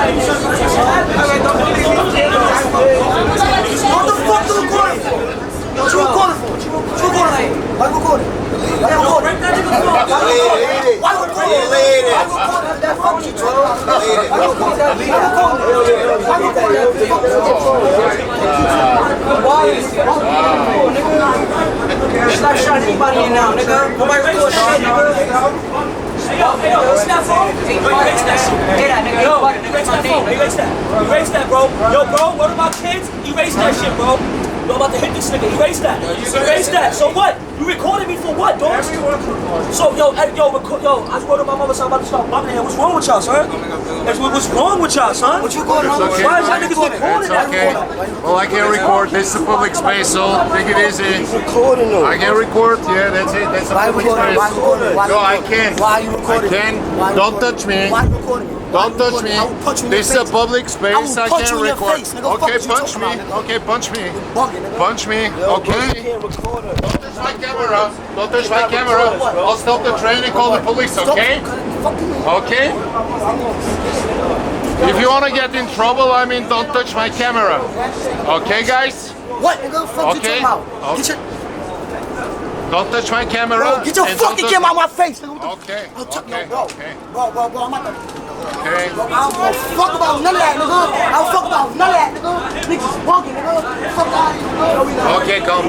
What the fuck you recording for? What you recording for? What you recording for? Why you recording? Why you recording? Why you recording? Why you recording that fuck you talking about? Why you recording that? Why you recording that? Stop shouting anybody in now, nigga. Nobody record shit, nigga. Hey yo, what's that phone? Erase that shit. Hey that nigga. Yo, erase that phone. Erase that. Erase that, bro. Yo, bro, what about kids? Erase that shit, bro. Yo, I'm about to hit this nigga. Erase that. Erase that. So what? You recorded me for what, dog? So, yo, I just wrote to my mother, so I'm about to start bumping here. What's wrong with y'all, son? What's wrong with y'all, son? What you going on? Okay. Why is y'all niggas recording that? Okay. Well, I can record. This is a public space, so take it easy. Recording though. I can record. Yeah, that's it. That's a public space. Why recording? No, I can't. Why are you recording? I can. Don't touch me. Why are you recording? Don't touch me. This is a public space. I can record. Okay, punch me. Okay, punch me. Punch me. Okay. Don't touch my camera. Don't touch my camera. I'll stop the train and call the police. Okay. Okay. If you want to get in trouble, I mean, don't touch my camera. Okay, guys? What? Nigga, fuck you talking about? Get your... Don't touch my camera. Bro, get your fucking camera out my face, nigga. Okay. Okay. Okay. Bro, I'm not the... Okay. Bro, I don't give a fuck about none of that, nigga. I don't fuck about none of that, nigga. Niggas bugging, nigga. Fuck out of here, nigga. Okay, come.